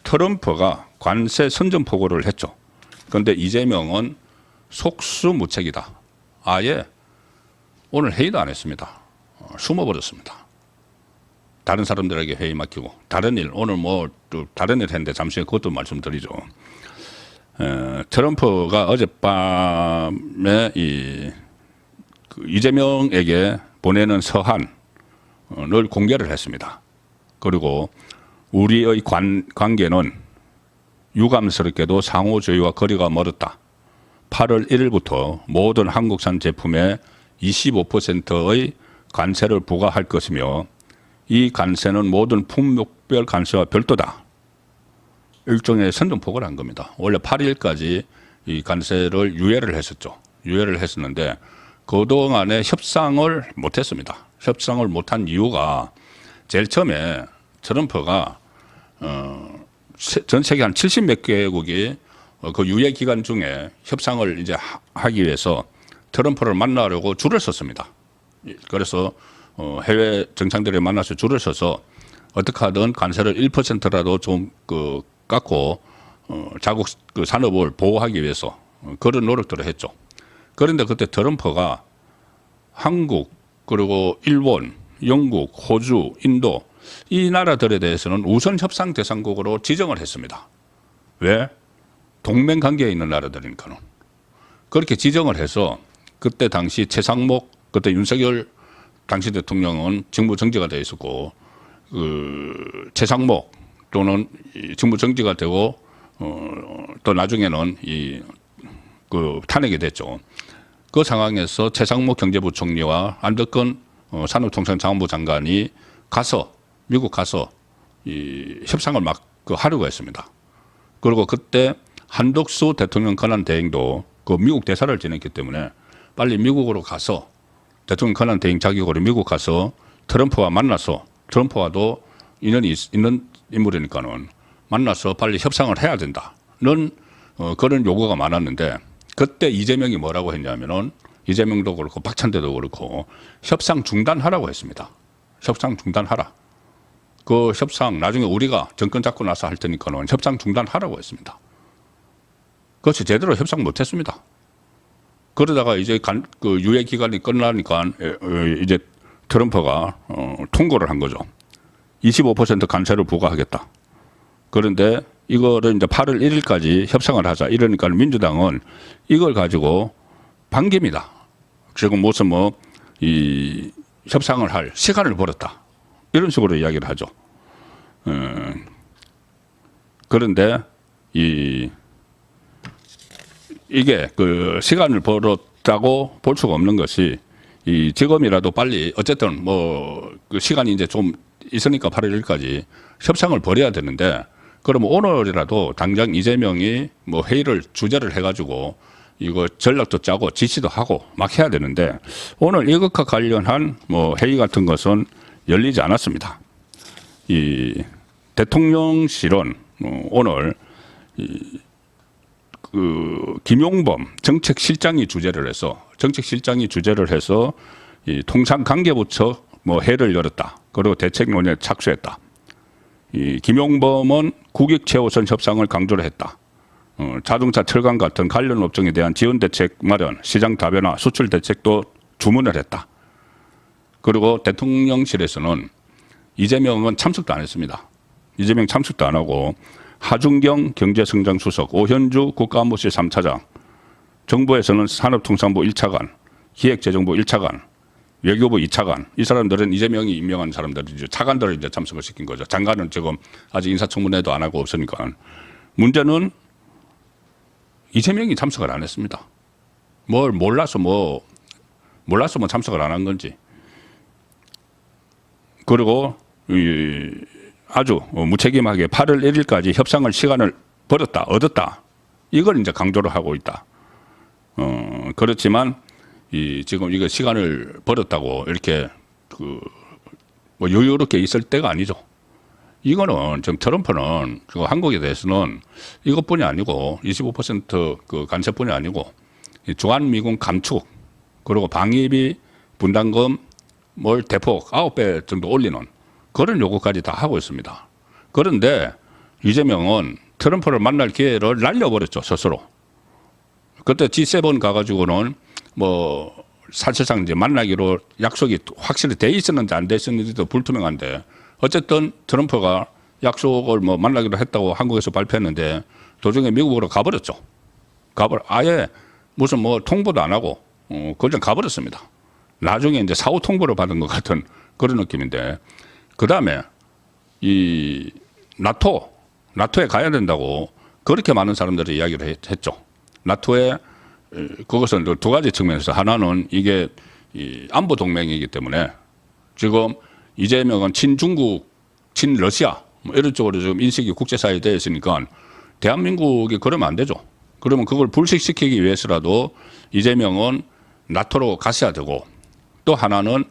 트럼프가 관세 선전포고를 했죠. 그런데 이재명은 속수무책이다. 아예 오늘 회의도 안 했습니다. 숨어버렸습니다. 다른 사람들에게 회의 맡기고 다른 일 오늘 뭐 또 다른 일 했는데 잠시 후에 그것도 말씀드리죠. 트럼프가 어젯밤에 이재명에게 보내는 서한을 공개를 했습니다. 그리고 우리의 관계는 유감스럽게도 상호주의와 거리가 멀었다. 8월 1일부터 모든 한국산 제품에 25%의 관세를 부과할 것이며 이 관세는 모든 품목별 관세와 별도다. 일종의 선전포고를 한 겁니다. 원래 8일까지 이 관세를 유예를 했었죠. 유예를 했었는데 그동안에 협상을 못했습니다. 협상을 못한 이유가 제일 처음에 트럼프가 전 세계 한 70몇 개국이 그 유예 기간 중에 협상을 이제 하기 위해서 트럼프를 만나려고 줄을 섰습니다. 그래서 해외 정상들을 만나서 줄을 서서 어떻게 하든 관세를 1%라도 좀 깎고 자국 그 산업을 보호하기 위해서 그런 노력들을 했죠. 그런데 그때 트럼프가 한국 그리고 일본, 영국, 호주, 인도 이 나라들에 대해서는 우선 협상 대상국으로 지정을 했습니다. 왜? 동맹 관계에 있는 나라들이니까는. 그렇게 지정을 해서 그때 당시 최상목 그때 윤석열 당시 대통령은 직무 정지가 되어 있었고 최상목 또는 직무 정지가 되고 또 나중에는 탄핵이 됐죠. 그 상황에서 최상목 경제부총리와 안덕건 산업통상자원부 장관이 미국 가서 협상을 하려고 했습니다. 그리고 그때 한덕수 대통령 권한 대행도 그 미국 대사를 지냈기 때문에 빨리 미국으로 가서 대통령 권한 대행 자격으로 미국 가서 트럼프와 만나서 트럼프와도 인연이 있는 인물이니까는 만나서 빨리 협상을 해야 된다는 그런 요구가 많았는데 그때 이재명이 뭐라고 했냐면은 이재명도 그렇고 박찬대도 그렇고 협상 중단하라고 했습니다. 협상 중단하라. 그 협상 나중에 우리가 정권 잡고 나서 할 테니까는 협상 중단하라고 했습니다. 그것이 제대로 협상 못했습니다. 그러다가 이제 그 유예 기간이 끝나니까 이제 트럼프가 통고를 한 거죠. 25% 관세를 부과하겠다. 그런데 이거를 이제 8월 1일까지 협상을 하자. 이러니까 민주당은 이걸 가지고 반깁니다. 지금 무슨 협상을 할 시간을 벌었다. 이런 식으로 이야기를 하죠. 그런데 이게 그 시간을 벌었다고 볼 수가 없는 것이 지금이라도 빨리 어쨌든 그 시간이 이제 좀 있으니까 8월 1일까지 협상을 벌여야 되는데 그러면 오늘이라도 당장 이재명이 회의를 주재를 해가지고 이거 전략도 짜고 지시도 하고 막 해야 되는데 오늘 이것과 관련한 회의 같은 것은 열리지 않았습니다. 이 대통령실은 오늘 그 김용범 정책실장이 주재를 해서 이 통상관계부처 회의를 열었다. 그리고 대책 논의에 착수했다. 이 김용범은 국익 최우선 협상을 강조를 했다. 자동차 철강 같은 관련 업종에 대한 지원 대책 마련, 시장 다변화, 수출 대책도 주문을 했다. 그리고 대통령실에서는 이재명은 참석도 안 했습니다. 이재명 참석도 안 하고 하준경 경제성장수석, 오현주 국가안보실 3차장, 정부에서는 산업통상부 1차관, 기획재정부 1차관, 외교부 2차관, 이 사람들은 이재명이 임명한 사람들이죠. 차관들을 이제 참석을 시킨 거죠. 장관은 지금 아직 인사청문회도 안 하고 없으니까. 문제는 이재명이 참석을 안 했습니다. 뭘 몰라서 참석을 안 한 건지. 그리고 아주 무책임하게 8월 1일까지 협상을 시간을 얻었다. 이걸 이제 강조를 하고 있다. 그렇지만 지금 이거 시간을 벌었다고 이렇게 여유롭게 있을 때가 아니죠. 이거는 지금 트럼프는 한국에 대해서는 이것뿐이 아니고 25% 관세뿐이 아니고 주한미군 감축 그리고 방위비 분담금 대폭 9배 정도 올리는 그런 요구까지 다 하고 있습니다. 그런데 이재명은 트럼프를 만날 기회를 날려버렸죠, 스스로. 그때 G7 가가지고는 뭐 사실상 이제 만나기로 약속이 확실히 돼 있었는지 안 돼 있었는지도 불투명한데 어쨌든 트럼프가 약속을 뭐 만나기로 했다고 한국에서 발표했는데 도중에 미국으로 가버렸죠. 아예 무슨 뭐 통보도 안 하고 그냥 가버렸습니다. 나중에 이제 사후 통보를 받은 것 같은 그런 느낌인데 그 다음에 이 나토에 가야 된다고 그렇게 많은 사람들이 이야기를 했죠. 나토에 그것은 두 가지 측면에서 하나는 이게 이 안보 동맹이기 때문에 지금 이재명은 친중국, 친러시아 뭐 이런 쪽으로 지금 인식이 국제사회에 되어 있으니까 대한민국이 그러면 안 되죠. 그러면 그걸 불식시키기 위해서라도 이재명은 나토로 가셔야 되고 또 하나는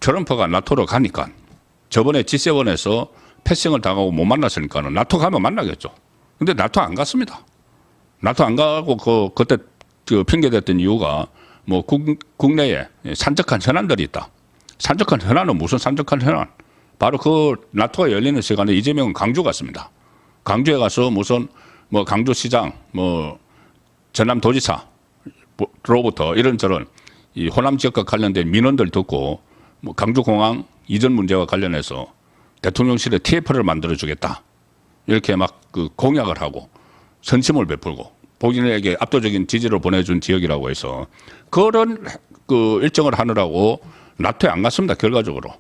트럼프가 나토로 가니까 저번에 G7에서 패싱을 당하고 못 만났으니까는 나토 가면 만나겠죠. 근데 나토 안 갔습니다. 나토 안 가고 그때 핑계댔던 이유가 뭐 국내에 산적한 현안들이 있다. 산적한 현안은 무슨 산적한 현안? 바로 그 나토가 열리는 시간에 이재명은 광주 갔습니다. 광주에 가서 무슨 뭐 광주시장, 뭐 전남도지사로부터 이런저런 이 호남 지역과 관련된 민원들 듣고 뭐 광주공항 이전 문제와 관련해서 대통령실에 TF를 만들어주겠다. 이렇게 막 그 공약을 하고 선심을 베풀고 본인에게 압도적인 지지를 보내준 지역이라고 해서 그런 그 일정을 하느라고 나토에 안 갔습니다. 결과적으로.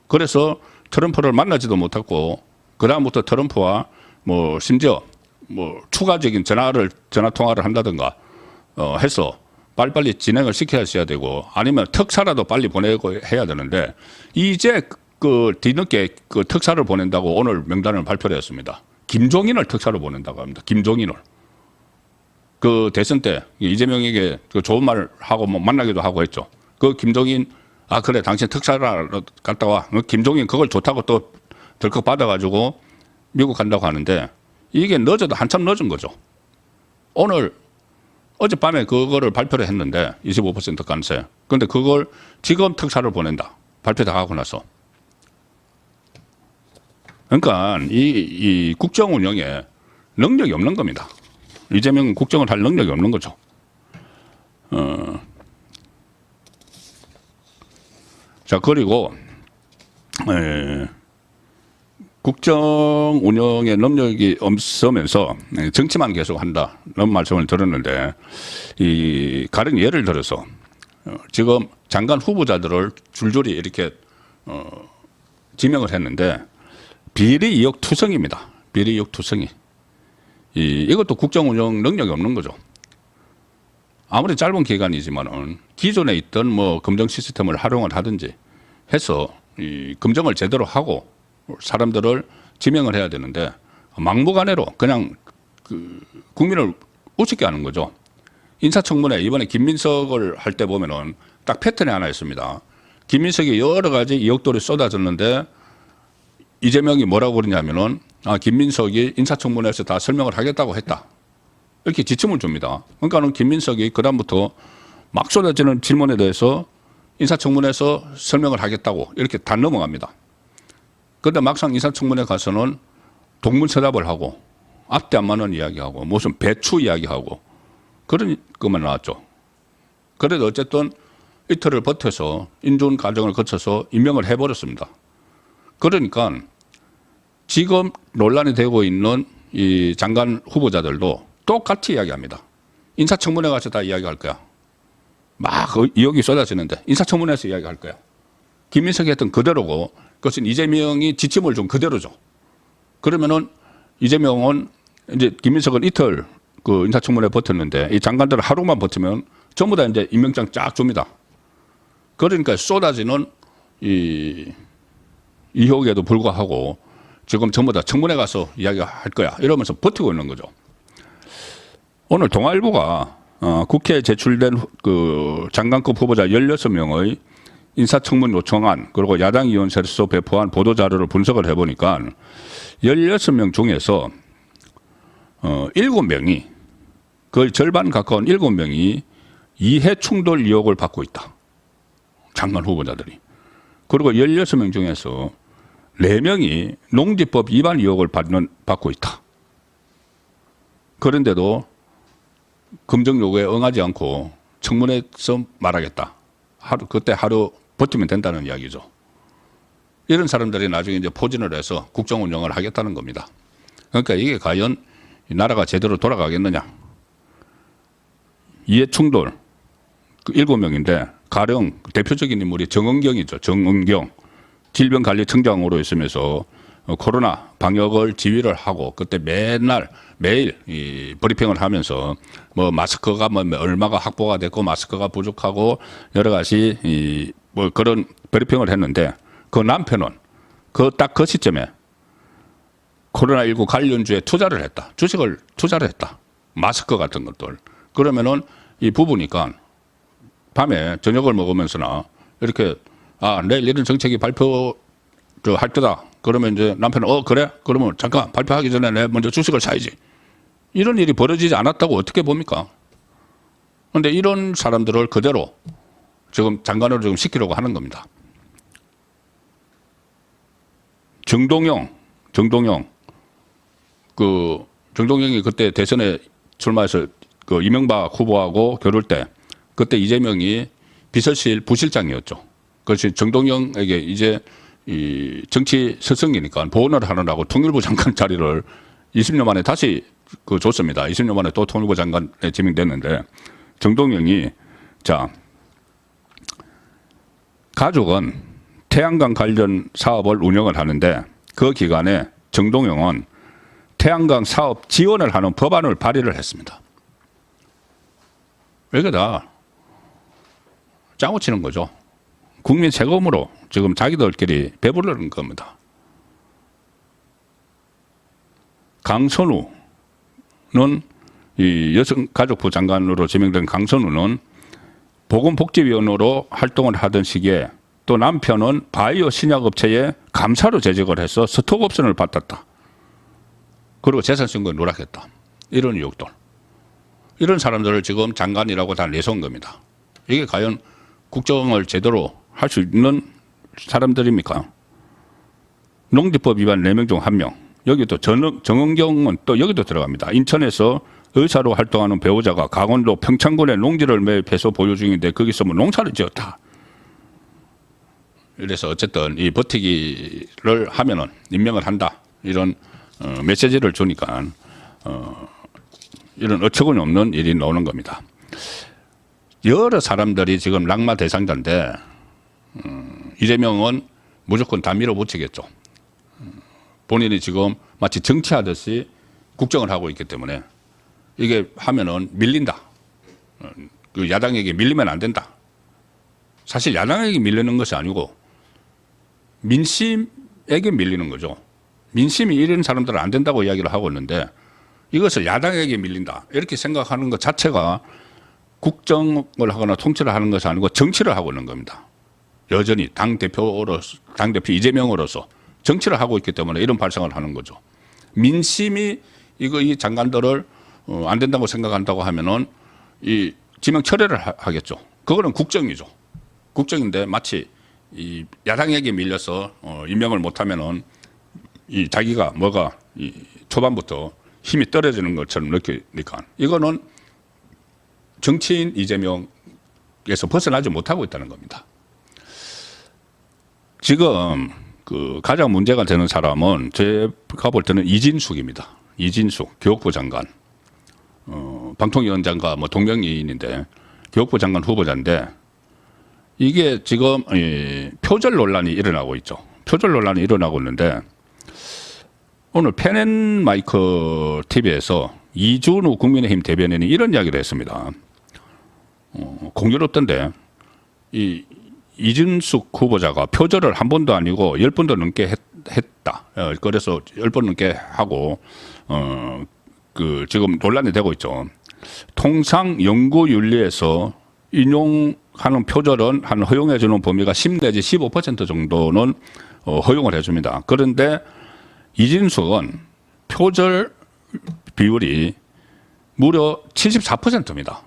그래서 트럼프를 만나지도 못했고 그다음부터 트럼프와 뭐 심지어 뭐 추가적인 전화 통화를 한다든가 해서 빨리빨리 진행을 시켜야 되고 아니면 특사라도 빨리 보내고 해야 되는데 이제 그 뒤늦게 그 특사를 보낸다고 오늘 명단을 발표를 했습니다. 김종인을 특사로 보낸다고 합니다. 김종인을. 그 대선 때 이재명에게 그 좋은 말을 하고 뭐 만나기도 하고 했죠. 그 김종인 그래 당신 특사로 갔다 와. 김종인 그걸 좋다고 또 덜컥 받아가지고 미국 간다고 하는데 이게 늦어도 한참 늦은 거죠. 어젯밤에 그거를 발표를 했는데 25% 관세. 그런데 그걸 지금 특사를 보낸다. 발표 다 하고 나서. 그러니까 이 국정 운영에 능력이 없는 겁니다. 이재명은 국정을 할 능력이 없는 거죠. 자, 그리고 국정 운영에 능력이 없으면서 정치만 계속 한다. 이런 말씀을 들었는데 가령 예를 들어서 지금 장관 후보자들을 줄줄이 이렇게 지명을 했는데 비리 의혹 투성입니다. 비리 의혹 투성이. 이것도 국정 운영 능력이 없는 거죠. 아무리 짧은 기간이지만은 기존에 있던 뭐 검증 시스템을 활용을 하든지 해서 이 검증을 제대로 하고 사람들을 지명을 해야 되는데 막무가내로 그냥 그 국민을 우습게 하는 거죠. 인사청문회 이번에 김민석을 할 때 보면은 딱 패턴이 하나 있습니다. 김민석이 여러 가지 의혹들이 쏟아졌는데 이재명이 뭐라고 그러냐면은 김민석이 인사청문회에서 다 설명을 하겠다고 했다. 이렇게 지침을 줍니다. 그러니까는 김민석이 그다음부터 막 쏟아지는 질문에 대해서 인사청문회에서 설명을 하겠다고 이렇게 다 넘어갑니다. 그런데 막상 인사청문회 가서는 동문서답을 하고 앞뒤 안 맞는 이야기하고 무슨 배추 이야기하고 그런 것만 나왔죠. 그래도 어쨌든 이틀을 버텨서 인준 과정을 거쳐서 임명을 해버렸습니다. 그러니까 지금 논란이 되고 있는 이 장관 후보자들도 똑같이 이야기합니다. 인사청문회 가서 다 이야기할 거야. 막 의혹이 쏟아지는데 인사청문회에서 이야기할 거야. 김민석이 했던 그대로고 그것은 이재명이 지침을 준 그대로죠. 그러면은 이재명은 이제 김민석은 이틀 그 인사청문회 버텼는데 이 장관들은 하루만 버티면 전부 다 이제 임명장 쫙 줍니다. 그러니까 쏟아지는 이 의혹에도 불구하고 지금 전부 다 청문회 가서 이야기할 거야. 이러면서 버티고 있는 거죠. 오늘 동아일보가 국회에 제출된 그 장관급 후보자 16명의 인사청문 요청안 그리고 야당 의원실에서 배포한 보도자료를 분석을 해보니까 16명 중에서 7명이 거의 절반 가까운 7명이 이해충돌 의혹을 받고 있다. 장관 후보자들이. 그리고 16명 중에서 4명이 농지법 위반 의혹을 받고 있다. 그런데도 검증 요구에 응하지 않고 청문회에서 말하겠다. 그때 하루 버티면 된다는 이야기죠. 이런 사람들이 나중에 이제 포진을 해서 국정 운영을 하겠다는 겁니다. 그러니까 이게 과연 이 나라가 제대로 돌아가겠느냐. 이해충돌 7명인데 가령 대표적인 인물이 정은경이죠. 정은경. 질병관리청장으로 있으면서 코로나 방역을 지휘를 하고 그때 매일 이 브리핑을 하면서 뭐 마스크가 뭐 얼마가 확보가 됐고 마스크가 부족하고 여러 가지 뭐 그런 브리핑을 했는데 그 남편은 딱 그 시점에 코로나19 관련주에 투자를 했다. 주식을 투자를 했다. 마스크 같은 것들. 그러면은 이 부부니까 밤에 저녁을 먹으면서나 이렇게 내일 이런 정책이 발표할 때다. 그러면 이제 남편은 그래? 그러면 잠깐 발표하기 전에 내 먼저 주식을 사야지. 이런 일이 벌어지지 않았다고 어떻게 봅니까? 그런데 이런 사람들을 그대로 지금 장관으로 지금 시키려고 하는 겁니다. 정동영 정동영이 그때 대선에 출마해서 그 이명박 후보하고 겨룰 때 그때 이재명이 비서실 부실장이었죠. 그래서 정동영에게 이제 이 정치 스승이니까 보온을 하느라고 통일부 장관 자리를 20년 만에 다시 줬습니다. 20년 만에 또 통일부 장관에 지명됐는데 정동영이 가족은 태양광 관련 사업을 운영을 하는데 그 기간에 정동영은 태양광 사업 지원을 하는 법안을 발의를 했습니다. 이게 다 짜고 치는 거죠. 국민 세금으로 지금 자기들끼리 배부르는 겁니다. 강선우는 이 여성가족부 장관으로 지명된 강선우는 보건복지위원으로 활동을 하던 시기에 또 남편은 바이오 신약업체에 감사로 재직을 해서 스톡옵션을 받았다. 그리고 재산신고에 누락했다. 이런 의혹들. 이런 사람들을 지금 장관이라고 다 내세운 겁니다. 이게 과연 국정을 제대로 할 수 있는 사람들입니까? 농지법 위반 4명 중 1명. 여기 또 정은경은 또 여기도 들어갑니다. 인천에서 의사로 활동하는 배우자가 강원도 평창군에 농지를 매입해서 보유 중인데 거기서 뭐 농사를 지었다. 그래서 어쨌든 이 버티기를 하면은 임명을 한다. 이런 메시지를 주니까 이런 어처구니 없는 일이 나오는 겁니다. 여러 사람들이 지금 낙마 대상자인데 이재명은 무조건 다 밀어붙이겠죠. 본인이 지금 마치 정치하듯이 국정을 하고 있기 때문에 이게 하면은 밀린다. 그 야당에게 밀리면 안 된다. 사실 야당에게 밀리는 것이 아니고 민심에게 밀리는 거죠. 민심이 이런 사람들은 안 된다고 이야기를 하고 있는데 이것을 야당에게 밀린다. 이렇게 생각하는 것 자체가 국정을 하거나 통치를 하는 것이 아니고 정치를 하고 있는 겁니다. 여전히 당대표 이재명으로서 정치를 하고 있기 때문에 이런 발상을 하는 거죠. 민심이 이 장관들을 안 된다고 생각한다고 하면은 이 지명 철회를 하겠죠. 그거는 국정이죠. 국정인데 마치 이 야당에게 밀려서 임명을 못하면은 이 자기가 뭐가 이 초반부터 힘이 떨어지는 것처럼 느끼니까 이거는 정치인 이재명에서 벗어나지 못하고 있다는 겁니다. 지금 그 가장 문제가 되는 사람은 제가 볼 때는 이진숙입니다. 이진숙 교육부 장관, 방통위원장과 뭐 동명이인인데 교육부 장관 후보자인데 이게 지금 표절 논란이 일어나고 있죠. 표절 논란이 일어나고 있는데 오늘 펜앤마이크 TV에서 이준우 국민의힘 대변인이 이런 이야기를 했습니다. 공교롭던데 이준숙 후보자가 표절을 한 번도 아니고 10번도 넘게 했다. 그래서 10번 넘게 하고 그 지금 논란이 되고 있죠. 통상 연구윤리에서 인용하는 표절은 한 허용해 주는 범위가 10 내지 15% 정도는 허용을 해줍니다. 그런데 이진숙은 표절 비율이 무려 74%입니다.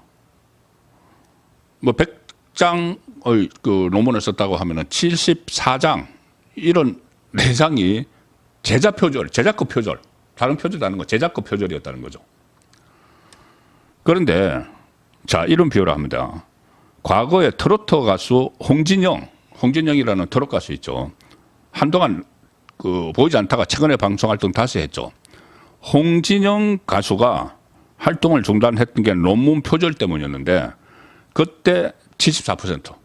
뭐 100장의 그 논문을 썼다고 하면은 74장 이런 내상이 제자 표절, 제자급 표절, 다른 표절이라는 거 제자급 표절이었다는 거죠. 그런데 자 이런 비유를 합니다. 과거에 트로트 가수 홍진영이라는 트로트 가수 있죠. 한동안 보이지 않다가 최근에 방송 활동 다시 했죠. 홍진영 가수가 활동을 중단했던 게 논문 표절 때문이었는데 그때 74%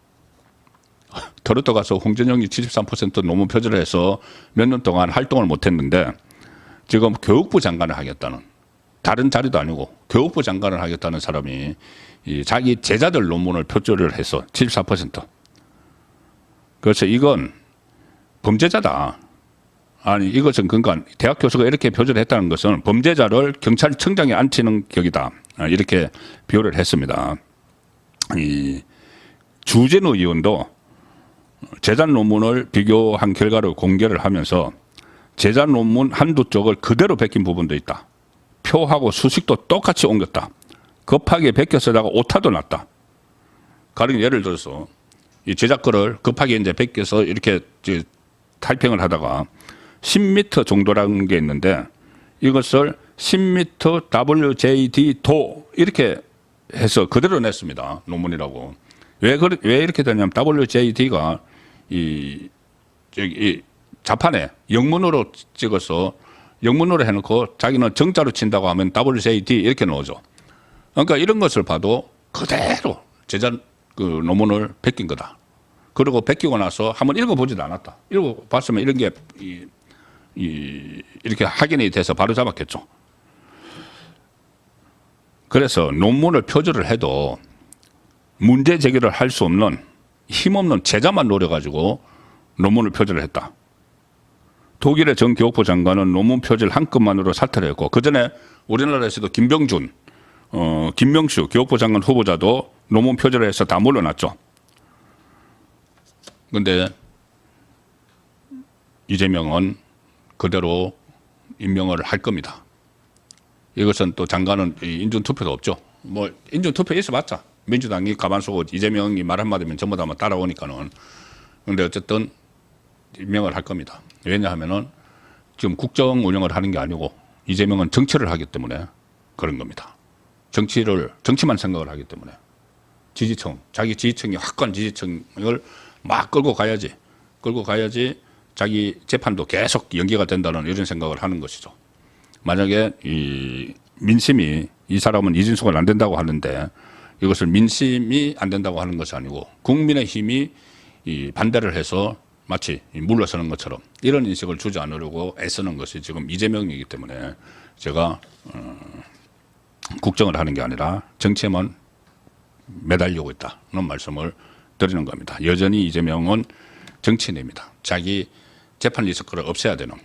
트로트 가수 홍진영이 73% 논문 표절을 해서 몇 년 동안 활동을 못했는데 지금 교육부 장관을 하겠다는 다른 자리도 아니고 교육부 장관을 하겠다는 사람이 자기 제자들 논문을 표절을 해서 74%. 그래서 이건 범죄자다. 아니 이것은 그러니까 대학 교수가 이렇게 표절을 했다는 것은 범죄자를 경찰청장에 앉히는 격이다. 이렇게 비유를 했습니다. 이 주진우 의원도 제자 논문을 비교한 결과를 공개를 하면서 제자 논문 한두 쪽을 그대로 베낀 부분도 있다. 표하고 수식도 똑같이 옮겼다. 급하게 베껴 쓰다가 오타도 났다. 가령 예를 들어서 이 제자 거를 급하게 이제 베껴서 이렇게 타이핑을 하다가 10m 정도라는 게 있는데 이것을 10m WJD 도 이렇게 해서 그대로 냈습니다. 논문이라고. 왜 이렇게 되냐면 WJD가 이 자판에 영문으로 찍어서 영문으로 해놓고 자기는 정자로 친다고 하면 WJD 이렇게 넣어줘. 그러니까 이런 것을 봐도 그대로 제자 논문을 베낀 거다. 그리고 베끼고 나서 한번 읽어보지도 않았다. 읽어봤으면 이런 게 이렇게 확인이 돼서 바로 잡았겠죠. 그래서 논문을 표절을 해도 문제 제기를 할 수 없는 힘없는 제자만 노려가지고 논문을 표절을 했다. 독일의 전 교육부 장관은 논문 표절 한 건만으로 사퇴를 했고 그전에 우리나라에서도 김명수 교육부 장관 후보자도 논문 표절을 해서 다 물러났죠. 그런데 이재명은 그대로 임명을 할 겁니다. 이것은 또 장관은 인준투표도 없죠. 뭐 인준투표 있어봤자 민주당이 가만 쏘고 이재명이 말 한마디면 전부 다 따라오니까는. 그런데 어쨌든 임명을 할 겁니다. 왜냐하면은 지금 국정 운영을 하는 게 아니고 이재명은 정치를 하기 때문에 그런 겁니다. 정치만 생각을 하기 때문에 자기 지지층이 확고한 지지층을 막 끌고 가야지 자기 재판도 계속 연기가 된다는 이런 생각을 하는 것이죠. 만약에 이 민심이 이 사람은 이진숙은 안 된다고 하는데 이것을 민심이 안 된다고 하는 것이 아니고 국민의힘이 반대를 해서 마치 물러서는 것처럼 이런 인식을 주지 않으려고 애쓰는 것이 지금 이재명이기 때문에 제가 국정을 하는 게 아니라 정치에만 매달리고 있다는 말씀을 드리는 겁니다. 여전히 이재명은 정치인입니다. 자기 재판 리스크를 없애야 되는